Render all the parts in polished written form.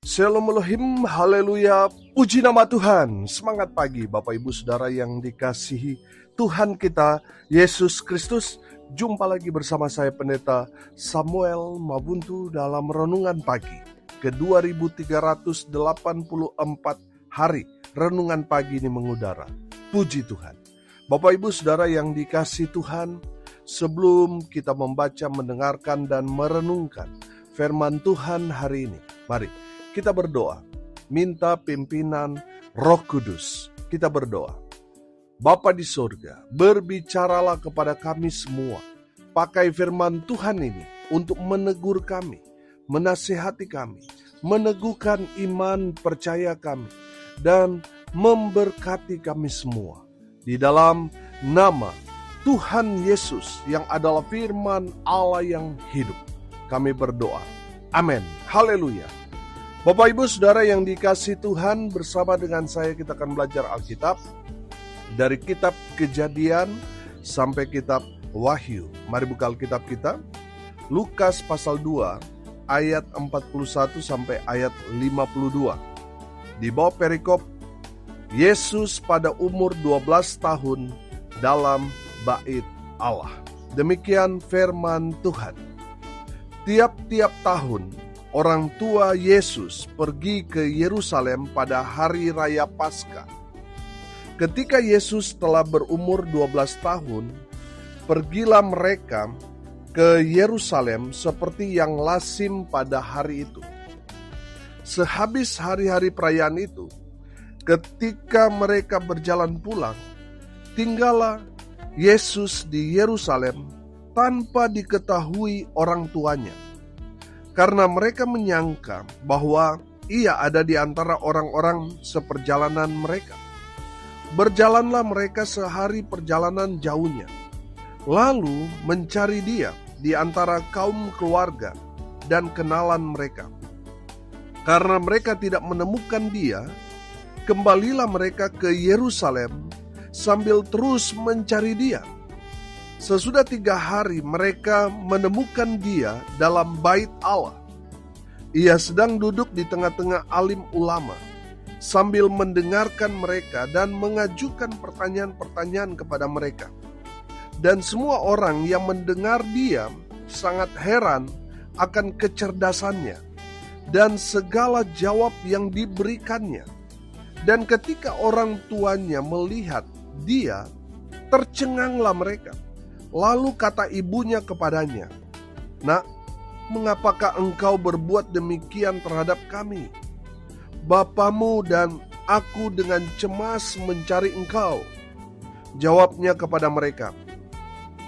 Shalom Elohim, haleluya, puji nama Tuhan. Semangat pagi Bapak Ibu Saudara yang dikasihi Tuhan kita, Yesus Kristus. Jumpa lagi bersama saya Pendeta Samuel Mabuntu dalam Renungan Pagi ke 2384 hari. Renungan pagi ini mengudara. Puji Tuhan. Bapak Ibu Saudara yang dikasihi Tuhan, sebelum kita membaca, mendengarkan, dan merenungkan firman Tuhan hari ini, mari kita berdoa, minta pimpinan Roh Kudus. Kita berdoa. Bapa di surga, berbicaralah kepada kami semua. Pakai firman Tuhan ini untuk menegur kami, menasihati kami, meneguhkan iman percaya kami, dan memberkati kami semua. Di dalam nama Tuhan Yesus yang adalah firman Allah yang hidup, kami berdoa. Amin. Haleluya. Bapak Ibu Saudara yang dikasihi Tuhan, bersama dengan saya kita akan belajar Alkitab dari kitab Kejadian sampai kitab Wahyu. Mari buka Alkitab kita, Lukas pasal 2 ayat 41 sampai ayat 52. Di bawah perikop, Yesus pada umur 12 tahun dalam bait Allah. Demikian firman Tuhan. Tiap-tiap tahun orang tua Yesus pergi ke Yerusalem pada hari raya Paskah. Ketika Yesus telah berumur 12 tahun, pergilah mereka ke Yerusalem seperti yang lazim pada hari itu. Sehabis hari-hari perayaan itu, ketika mereka berjalan pulang, tinggallah Yesus di Yerusalem tanpa diketahui orang tuanya. Karena mereka menyangka bahwa ia ada di antara orang-orang seperjalanan mereka. Berjalanlah mereka sehari perjalanan jauhnya, lalu mencari dia di antara kaum keluarga dan kenalan mereka. Karena mereka tidak menemukan dia, kembalilah mereka ke Yerusalem sambil terus mencari dia. Sesudah 3 hari mereka menemukan dia dalam bait Allah. Ia sedang duduk di tengah-tengah alim ulama sambil mendengarkan mereka dan mengajukan pertanyaan-pertanyaan kepada mereka. Dan semua orang yang mendengar dia sangat heran akan kecerdasannya dan segala jawab yang diberikannya. Dan ketika orang tuanya melihat dia, tercenganglah mereka. Lalu kata ibunya kepadanya, "Nak, mengapakah engkau berbuat demikian terhadap kami? Bapamu dan aku dengan cemas mencari engkau." Jawabnya kepada mereka,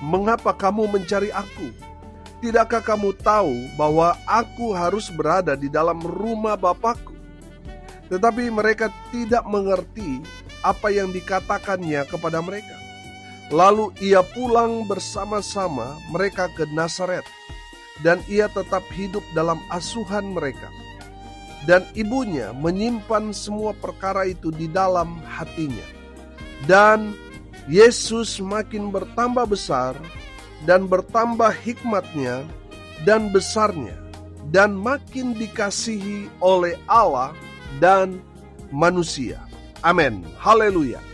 "Mengapa kamu mencari aku? Tidakkah kamu tahu bahwa aku harus berada di dalam rumah Bapakku?" Tetapi mereka tidak mengerti apa yang dikatakannya kepada mereka. Lalu ia pulang bersama-sama mereka ke Nazaret, dan ia tetap hidup dalam asuhan mereka. Dan ibunya menyimpan semua perkara itu di dalam hatinya. Dan Yesus makin bertambah besar, dan bertambah hikmatnya dan besarnya, dan makin dikasihi oleh Allah dan manusia. Amin. Haleluya.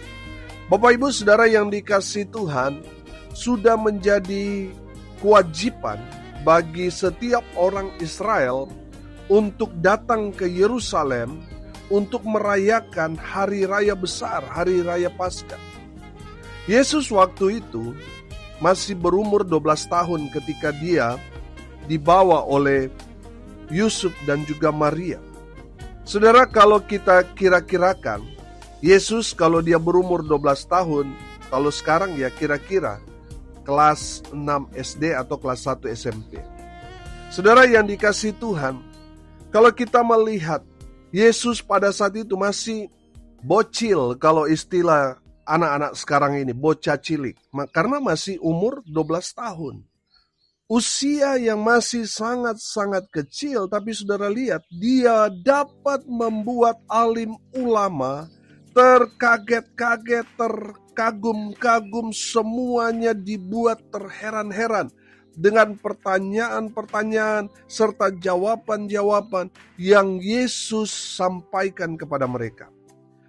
Bapak Ibu Saudara yang dikasihi Tuhan, sudah menjadi kewajiban bagi setiap orang Israel untuk datang ke Yerusalem untuk merayakan hari raya besar, hari raya Paskah. Yesus waktu itu masih berumur 12 tahun ketika dia dibawa oleh Yusuf dan juga Maria. Saudara, kalau kita kira-kirakan, Yesus kalau dia berumur 12 tahun, kalau sekarang ya kira-kira kelas 6 SD atau kelas 1 SMP. Saudara yang dikasihi Tuhan, kalau kita melihat Yesus pada saat itu masih bocil, kalau istilah anak-anak sekarang ini, bocah cilik, karena masih umur 12 tahun. Usia yang masih sangat-sangat kecil, tapi saudara lihat, dia dapat membuat alim ulama terkaget-kaget, terkagum-kagum, semuanya dibuat terheran-heran. dengan pertanyaan-pertanyaan serta jawaban-jawaban yang Yesus sampaikan kepada mereka.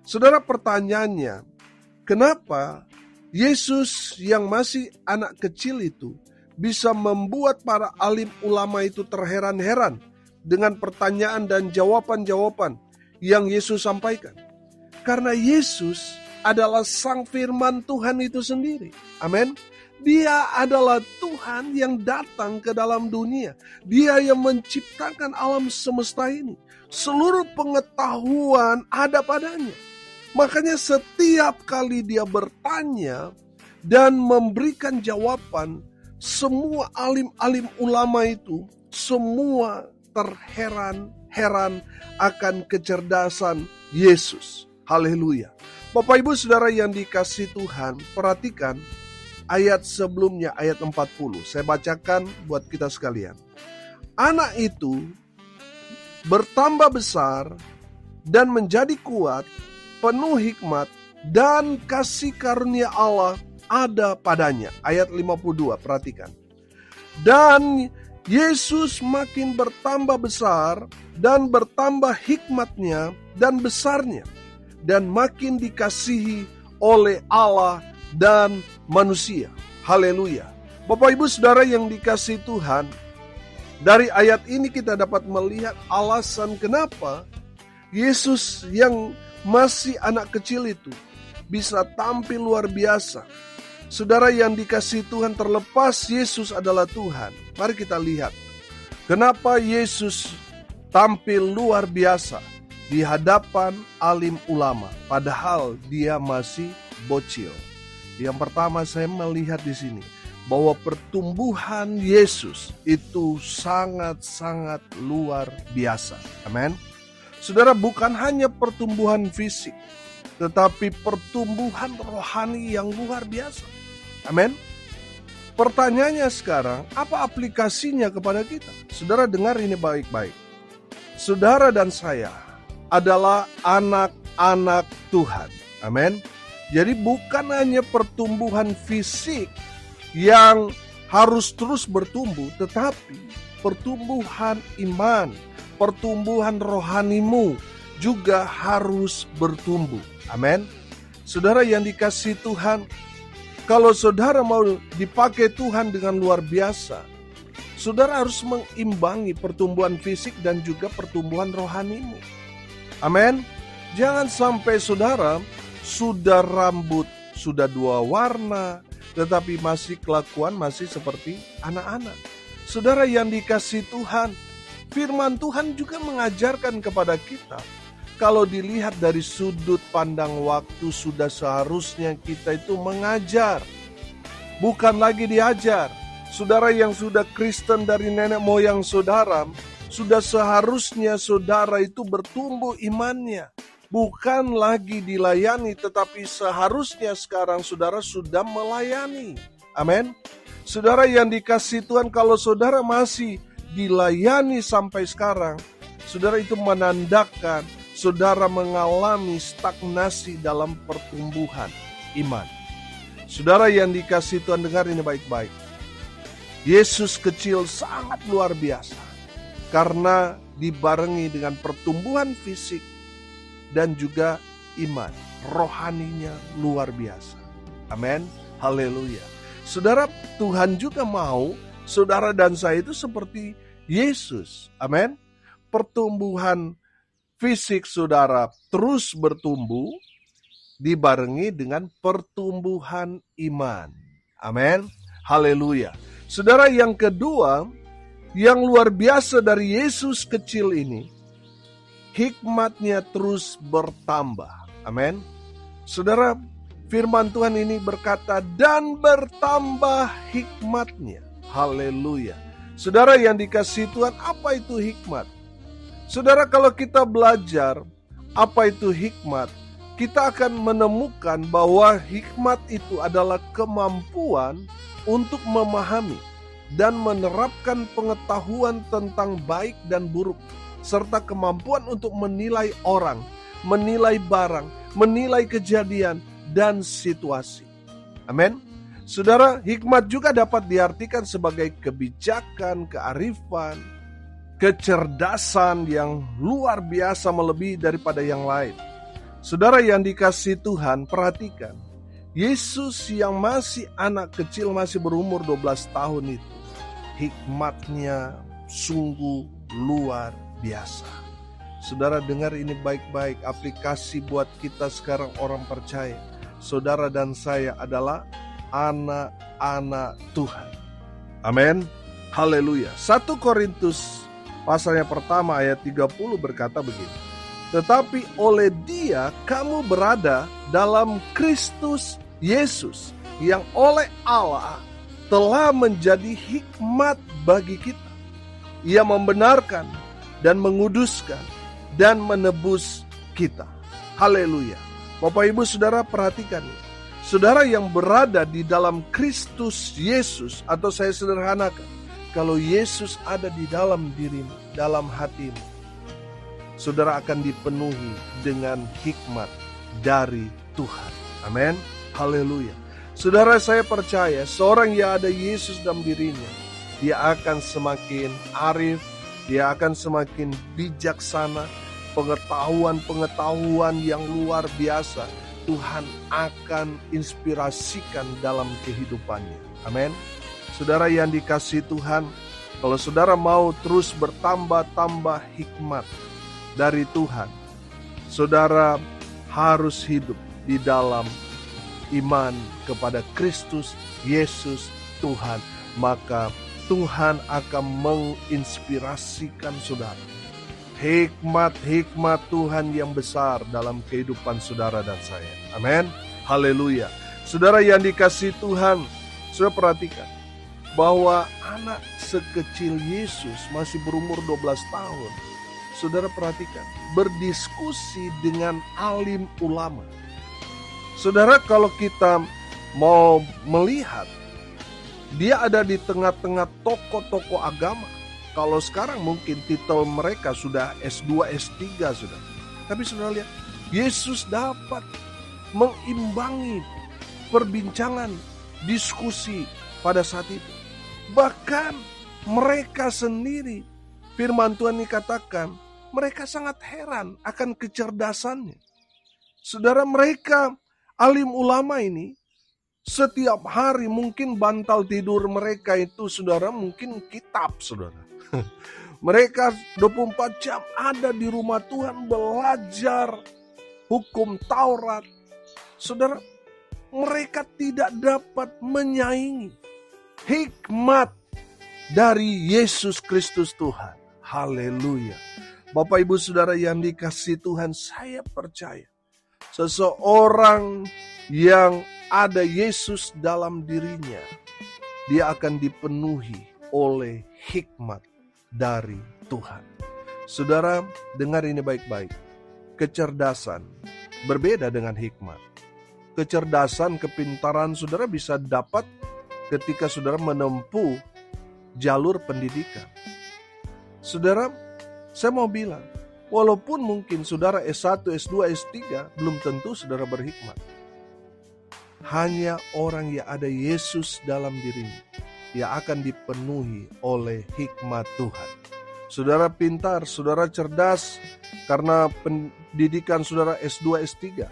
Saudara, pertanyaannya, kenapa Yesus yang masih anak kecil itu bisa membuat para alim ulama itu terheran-heran dengan pertanyaan dan jawaban-jawaban yang Yesus sampaikan? Karena Yesus adalah Sang Firman Tuhan itu sendiri. Amin. Dia adalah Tuhan yang datang ke dalam dunia. Dia yang menciptakan alam semesta ini. Seluruh pengetahuan ada padanya. Makanya setiap kali dia bertanya dan memberikan jawaban, semua alim-alim ulama itu semua terheran-heran akan kecerdasan Yesus. Haleluya. Bapak Ibu Saudara yang dikasihi Tuhan, perhatikan ayat sebelumnya, ayat 40. Saya bacakan buat kita sekalian. Anak itu bertambah besar dan menjadi kuat, penuh hikmat dan kasih karunia Allah ada padanya. Ayat 52, perhatikan. Dan Yesus makin bertambah besar dan bertambah hikmatnya dan besarnya, dan makin dikasihi oleh Allah dan manusia. Haleluya. Bapak Ibu Saudara yang dikasihi Tuhan, dari ayat ini kita dapat melihat alasan kenapa Yesus yang masih anak kecil itu bisa tampil luar biasa. Saudara yang dikasihi Tuhan, terlepas Yesus adalah Tuhan, mari kita lihat kenapa Yesus tampil luar biasa di hadapan alim ulama, padahal dia masih bocil. Yang pertama saya melihat di sini bahwa pertumbuhan Yesus itu sangat-sangat luar biasa. Amin. Saudara, bukan hanya pertumbuhan fisik, tetapi pertumbuhan rohani yang luar biasa. Amin. Pertanyaannya sekarang, apa aplikasinya kepada kita? Saudara, dengar ini baik-baik. Saudara dan saya adalah anak-anak Tuhan. Amin. Jadi bukan hanya pertumbuhan fisik yang harus terus bertumbuh, tetapi pertumbuhan iman, pertumbuhan rohanimu juga harus bertumbuh. Amin. Saudara yang dikasihi Tuhan, kalau saudara mau dipakai Tuhan dengan luar biasa, saudara harus mengimbangi pertumbuhan fisik dan juga pertumbuhan rohanimu. Amin. Jangan sampai saudara sudah rambut, sudah 2 warna, tetapi masih kelakuan masih seperti anak-anak. Saudara yang dikasihi Tuhan, firman Tuhan juga mengajarkan kepada kita, kalau dilihat dari sudut pandang waktu, sudah seharusnya kita itu mengajar, bukan lagi diajar. Saudara yang sudah Kristen dari nenek moyang saudara, sudah seharusnya saudara itu bertumbuh imannya, bukan lagi dilayani, tetapi seharusnya sekarang saudara sudah melayani. Amin. Saudara yang dikasihi Tuhan, kalau saudara masih dilayani sampai sekarang, saudara itu menandakan saudara mengalami stagnasi dalam pertumbuhan iman. Saudara yang dikasihi Tuhan, dengar ini baik-baik. Yesus kecil sangat luar biasa karena dibarengi dengan pertumbuhan fisik dan juga iman. Rohaninya luar biasa. Amin. Haleluya. Saudara, Tuhan juga mau saudara dan saya itu seperti Yesus. Amin. Pertumbuhan fisik saudara terus bertumbuh dibarengi dengan pertumbuhan iman. Amin. Haleluya. Saudara, yang kedua yang luar biasa dari Yesus kecil ini, hikmatnya terus bertambah. Amin. Saudara, firman Tuhan ini berkata, dan bertambah hikmatnya. Haleluya. Saudara yang dikasihi Tuhan, apa itu hikmat? Saudara, kalau kita belajar apa itu hikmat, kita akan menemukan bahwa hikmat itu adalah kemampuan untuk memahami dan menerapkan pengetahuan tentang baik dan buruk, serta kemampuan untuk menilai orang, menilai barang, menilai kejadian dan situasi. Amin. Saudara, hikmat juga dapat diartikan sebagai kebijakan, kearifan, kecerdasan yang luar biasa melebihi daripada yang lain. Saudara yang dikasihi Tuhan, perhatikan. Yesus yang masih anak kecil, masih berumur 12 tahun itu, hikmatnya sungguh luar biasa. Saudara dengar ini baik-baik, aplikasi buat kita sekarang orang percaya. Saudara dan saya adalah anak-anak Tuhan. Amin. Haleluya. 1 Korintus pasal yang pertama ayat 30 berkata begini. Tetapi oleh Dia kamu berada dalam Kristus Yesus, yang oleh Allah telah menjadi hikmat bagi kita. Ia membenarkan dan menguduskan dan menebus kita. Haleluya. Bapak Ibu Saudara perhatikan ini. Saudara yang berada di dalam Kristus Yesus, atau saya sederhanakan, kalau Yesus ada di dalam dirimu, dalam hatimu, saudara akan dipenuhi dengan hikmat dari Tuhan. Amin. Haleluya. Saudara, saya percaya seorang yang ada Yesus dalam dirinya, dia akan semakin arif, dia akan semakin bijaksana, pengetahuan yang luar biasa Tuhan akan inspirasikan dalam kehidupannya. Amin. Saudara yang dikasihi Tuhan, kalau saudara mau terus bertambah-tambah hikmat dari Tuhan, saudara harus hidup di dalam iman kepada Kristus Yesus Tuhan. Maka Tuhan akan menginspirasikan saudara. Hikmat Tuhan yang besar dalam kehidupan saudara dan saya. Amin. Haleluya. Saudara yang dikasihi Tuhan, saudara perhatikan bahwa anak sekecil Yesus masih berumur 12 tahun. Saudara perhatikan, berdiskusi dengan alim ulama. Saudara, kalau kita mau melihat, dia ada di tengah-tengah tokoh-tokoh agama. Kalau sekarang mungkin titel mereka sudah S2, S3 sudah. Tapi saudara lihat, Yesus dapat mengimbangi perbincangan, diskusi pada saat itu. Bahkan mereka sendiri, firman Tuhan dikatakan, mereka sangat heran akan kecerdasannya. Saudara, mereka alim ulama ini, setiap hari mungkin bantal tidur mereka itu, saudara, mungkin kitab, saudara. Mereka 24 jam ada di rumah Tuhan belajar hukum Taurat. Saudara, mereka tidak dapat menyaingi hikmat dari Yesus Kristus Tuhan. Haleluya. Bapak Ibu Saudara yang dikasihi Tuhan, saya percaya seseorang yang ada Yesus dalam dirinya, dia akan dipenuhi oleh hikmat dari Tuhan. Saudara, dengar ini baik-baik. Kecerdasan berbeda dengan hikmat. Kecerdasan, kepintaran saudara bisa dapat ketika saudara menempuh jalur pendidikan. Saudara, saya mau bilang, walaupun mungkin saudara S1, S2, S3, belum tentu saudara berhikmat. Hanya orang yang ada Yesus dalam dirinya, dia akan dipenuhi oleh hikmat Tuhan. Saudara pintar, saudara cerdas karena pendidikan saudara S2, S3.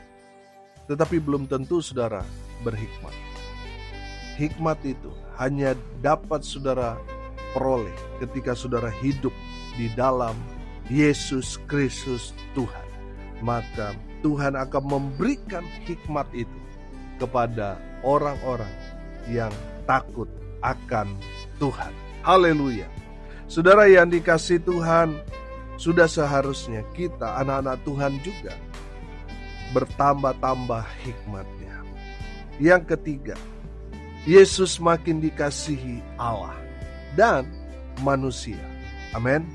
Tetapi belum tentu saudara berhikmat. Hikmat itu hanya dapat saudara peroleh ketika saudara hidup di dalam Yesus Kristus Tuhan. Maka Tuhan akan memberikan hikmat itu kepada orang-orang yang takut akan Tuhan. Haleluya. Saudara yang dikasihi Tuhan, sudah seharusnya kita anak-anak Tuhan juga bertambah-tambah hikmatnya. Yang ketiga, Yesus makin dikasihi Allah dan manusia. Amin.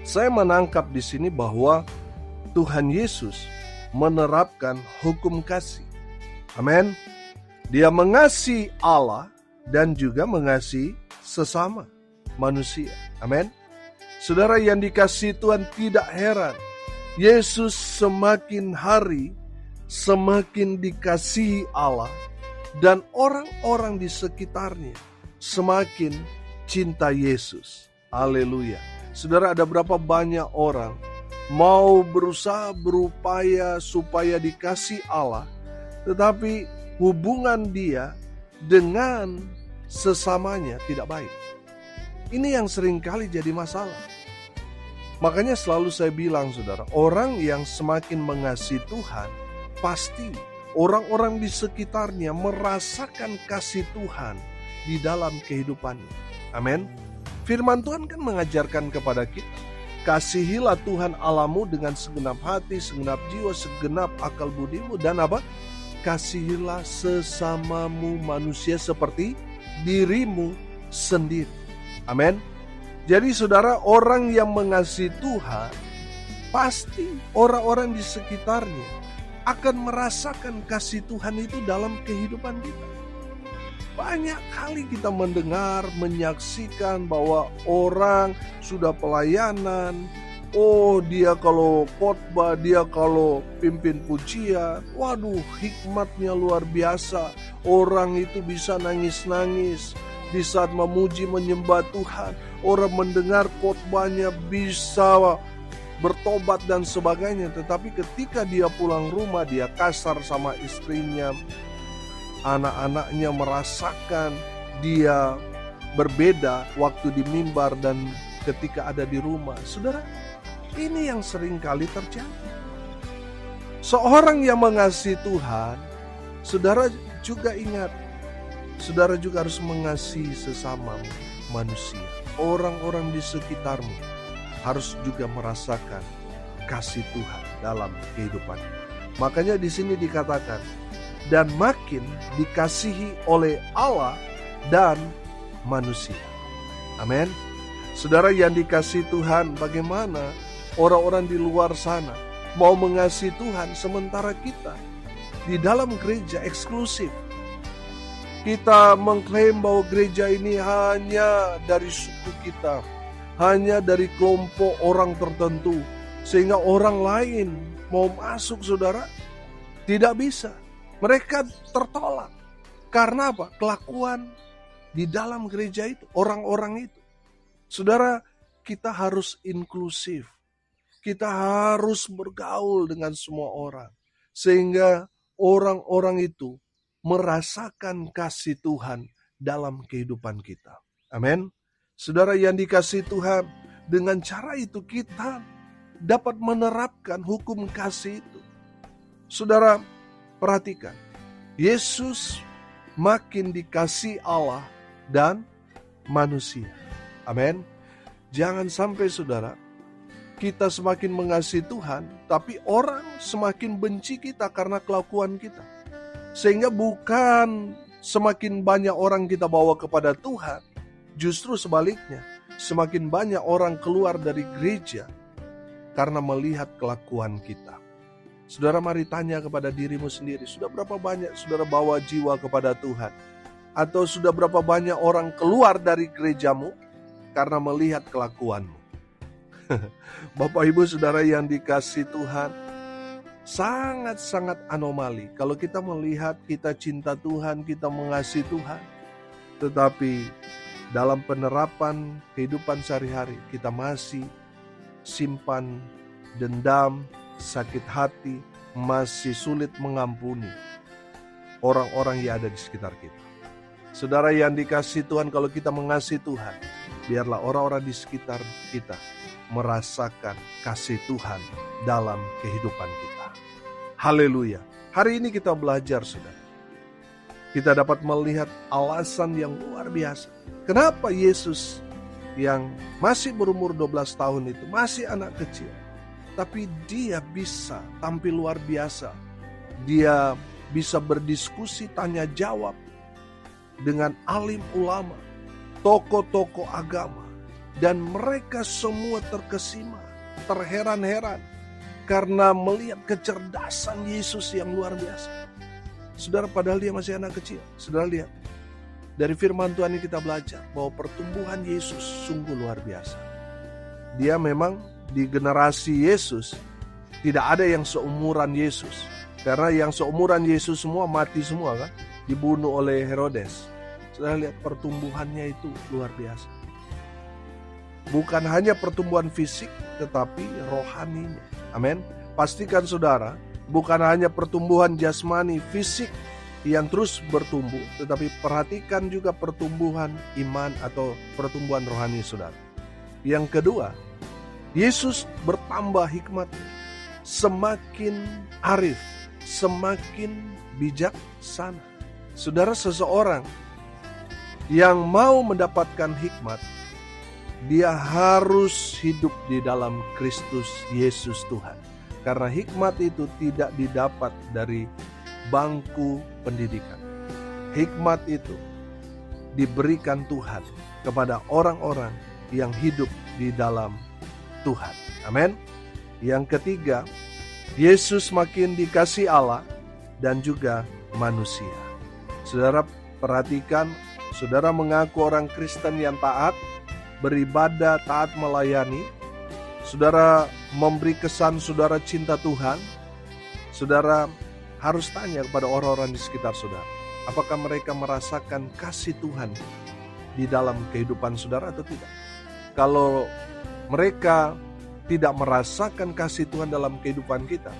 Saya menangkap di sini bahwa Tuhan Yesus menerapkan hukum kasih. Amin. Dia mengasihi Allah dan juga mengasihi sesama manusia. Amin. Saudara yang dikasihi Tuhan, tidak heran Yesus semakin hari semakin dikasihi Allah dan orang-orang di sekitarnya semakin cinta Yesus. Haleluya. Saudara, ada berapa banyak orang mau berusaha berupaya supaya dikasih Allah, tetapi hubungan dia dengan sesamanya tidak baik. Ini yang seringkali jadi masalah. Makanya selalu saya bilang, saudara, orang yang semakin mengasihi Tuhan, pasti orang-orang di sekitarnya merasakan kasih Tuhan di dalam kehidupannya. Amin. Firman Tuhan kan mengajarkan kepada kita, kasihilah Tuhan Allahmu dengan segenap hati, segenap jiwa, segenap akal budimu, dan apa? Kasihilah sesamamu manusia seperti dirimu sendiri. Amin. Jadi saudara, orang yang mengasihi Tuhan, pasti orang-orang di sekitarnya akan merasakan kasih Tuhan itu dalam kehidupan kita. Banyak kali kita mendengar, menyaksikan bahwa orang sudah pelayanan, oh dia kalau khotbah, dia kalau pimpin pujian, waduh hikmatnya luar biasa. Orang itu bisa nangis-nangis di saat memuji menyembah Tuhan. Orang mendengar khotbahnya bisa bertobat dan sebagainya. Tetapi ketika dia pulang rumah, dia kasar sama istrinya. Anak-anaknya merasakan dia berbeda waktu di mimbar dan ketika ada di rumah. Saudara, ini yang sering kali terjadi. Seorang yang mengasihi Tuhan, saudara juga ingat, saudara juga harus mengasihi sesama manusia. Orang-orang di sekitarmu harus juga merasakan kasih Tuhan dalam kehidupan. Makanya di sini dikatakan, dan makin dikasihi oleh Allah dan manusia. Amin. Saudara yang dikasihi Tuhan, bagaimana orang-orang di luar sana mau mengasihi Tuhan sementara kita di dalam gereja eksklusif. Kita mengklaim bahwa gereja ini hanya dari suku kita, hanya dari kelompok orang tertentu, sehingga orang lain mau masuk, saudara, tidak bisa. Mereka tertolak. Karena apa? Kelakuan di dalam gereja itu, orang-orang itu. Saudara, kita harus inklusif. Kita harus bergaul dengan semua orang. Sehingga orang-orang itu merasakan kasih Tuhan dalam kehidupan kita. Amin. Saudara yang dikasihi Tuhan, dengan cara itu kita dapat menerapkan hukum kasih itu. Saudara, perhatikan, Yesus makin dikasihi Allah dan manusia. Amin. Jangan sampai saudara, kita semakin mengasihi Tuhan, tapi orang semakin benci kita karena kelakuan kita. Sehingga bukan semakin banyak orang kita bawa kepada Tuhan, justru sebaliknya, semakin banyak orang keluar dari gereja karena melihat kelakuan kita. Saudara, mari tanya kepada dirimu sendiri, sudah berapa banyak saudara bawa jiwa kepada Tuhan? Atau sudah berapa banyak orang keluar dari gerejamu karena melihat kelakuanmu? Bapak Ibu Saudara yang dikasihi Tuhan, sangat-sangat anomali kalau kita melihat kita cinta Tuhan, kita mengasihi Tuhan, tetapi dalam penerapan kehidupan sehari-hari kita masih simpan dendam, sakit hati, masih sulit mengampuni orang-orang yang ada di sekitar kita. Saudara yang dikasihi Tuhan, kalau kita mengasihi Tuhan, biarlah orang-orang di sekitar kita merasakan kasih Tuhan dalam kehidupan kita. Haleluya. Hari ini kita belajar, saudara. Kita dapat melihat alasan yang luar biasa. Kenapa Yesus yang masih berumur 12 tahun itu, masih anak kecil, tapi dia bisa tampil luar biasa. Dia bisa berdiskusi, tanya jawab dengan alim ulama, tokoh-tokoh agama. Dan mereka semua terkesima, terheran-heran karena melihat kecerdasan Yesus yang luar biasa. Saudara, padahal dia masih anak kecil. Saudara lihat, dari firman Tuhan ini kita belajar bahwa pertumbuhan Yesus sungguh luar biasa. Dia memang di generasi Yesus tidak ada yang seumuran Yesus. Karena yang seumuran Yesus semua mati semua kan. dibunuh oleh Herodes. Saudara lihat pertumbuhannya itu luar biasa. Bukan hanya pertumbuhan fisik, tetapi rohaninya. Amin. Pastikan saudara, bukan hanya pertumbuhan jasmani fisik yang terus bertumbuh, tetapi perhatikan juga pertumbuhan iman atau pertumbuhan rohani saudara. Yang kedua, Yesus bertambah hikmat, semakin arif, semakin bijaksana. Saudara, seseorang yang mau mendapatkan hikmat, dia harus hidup di dalam Kristus Yesus Tuhan. Karena hikmat itu tidak didapat dari bangku pendidikan. Hikmat itu diberikan Tuhan kepada orang-orang yang hidup di dalam Tuhan. Amin. Yang ketiga, Yesus makin dikasih Allah dan juga manusia. Saudara perhatikan, saudara mengaku orang Kristen yang taat, beribadah, taat melayani. Saudara memberi kesan saudara cinta Tuhan. Saudara harus tanya kepada orang-orang di sekitar saudara, apakah mereka merasakan kasih Tuhan di dalam kehidupan saudara atau tidak. Kalau mereka tidak merasakan kasih Tuhan dalam kehidupan kita,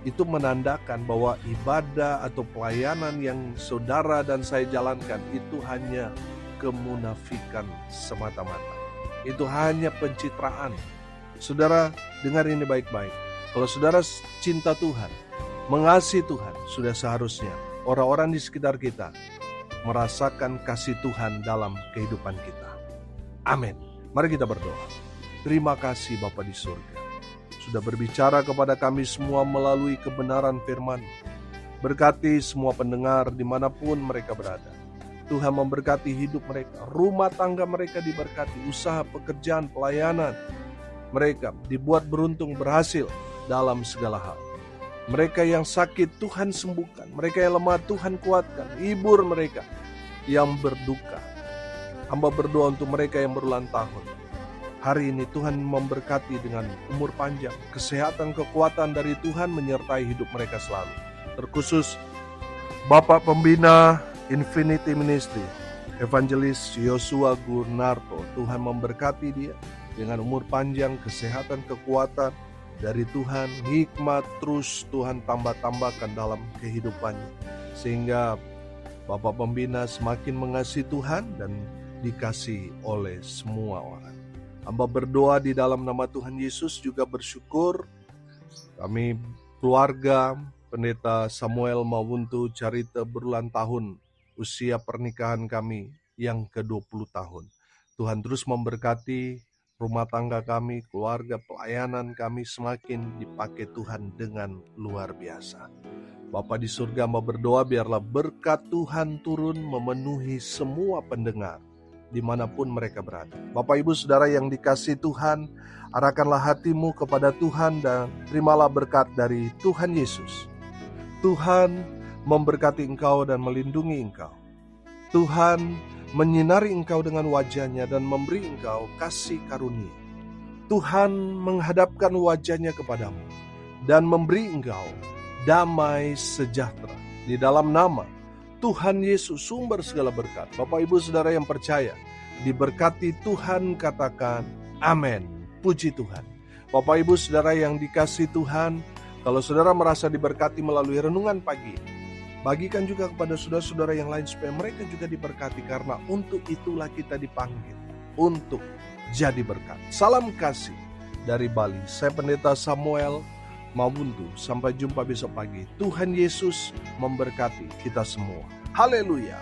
itu menandakan bahwa ibadah atau pelayanan yang saudara dan saya jalankan itu hanya kemunafikan semata-mata. Itu hanya pencitraan. Saudara, dengar ini baik-baik. Kalau saudara cinta Tuhan, mengasihi Tuhan, sudah seharusnya orang-orang di sekitar kita merasakan kasih Tuhan dalam kehidupan kita. Amin. Mari kita berdoa. Terima kasih Bapa di surga, sudah berbicara kepada kami semua melalui kebenaran firman. Berkati semua pendengar dimanapun mereka berada. Tuhan memberkati hidup mereka, rumah tangga mereka diberkati, usaha, pekerjaan, pelayanan mereka dibuat beruntung, berhasil dalam segala hal. Mereka yang sakit Tuhan sembuhkan, mereka yang lemah Tuhan kuatkan, hibur mereka yang berduka. Hamba berdoa untuk mereka yang berulang tahun. Hari ini Tuhan memberkati dengan umur panjang, kesehatan, kekuatan dari Tuhan menyertai hidup mereka selalu. Terkhusus Bapak Pembina Infinity Ministry, Evangelis Yosua Gurnarto, Tuhan memberkati dia dengan umur panjang, kesehatan, kekuatan dari Tuhan, hikmat terus Tuhan tambah-tambahkan dalam kehidupannya. Sehingga Bapak Pembina semakin mengasihi Tuhan dan dikasihi oleh semua orang. Hamba berdoa di dalam nama Tuhan Yesus, juga bersyukur kami keluarga Pendeta Samuel Mawuntu Carita berulang tahun usia pernikahan kami yang ke-20 tahun. Tuhan terus memberkati rumah tangga kami, keluarga, pelayanan kami semakin dipakai Tuhan dengan luar biasa. Bapa di surga, hamba berdoa biarlah berkat Tuhan turun memenuhi semua pendengar dimanapun mereka berada. Bapak Ibu Saudara yang dikasihi Tuhan, arahkanlah hatimu kepada Tuhan dan terimalah berkat dari Tuhan Yesus. Tuhan memberkati engkau dan melindungi engkau. Tuhan menyinari engkau dengan wajahnya dan memberi engkau kasih karunia. Tuhan menghadapkan wajahnya kepadamu dan memberi engkau damai sejahtera. Di dalam nama Tuhan Yesus, sumber segala berkat. Bapak Ibu Saudara yang percaya, diberkati Tuhan, katakan amin. Puji Tuhan. Bapak Ibu Saudara yang dikasihi Tuhan, kalau saudara merasa diberkati melalui renungan pagi, bagikan juga kepada saudara-saudara yang lain supaya mereka juga diberkati, karena untuk itulah kita dipanggil, untuk jadi berkat. Salam kasih dari Bali. Saya Pendeta Samuel Mawuntu. Sampai jumpa besok pagi. Tuhan Yesus memberkati kita semua. Haleluya.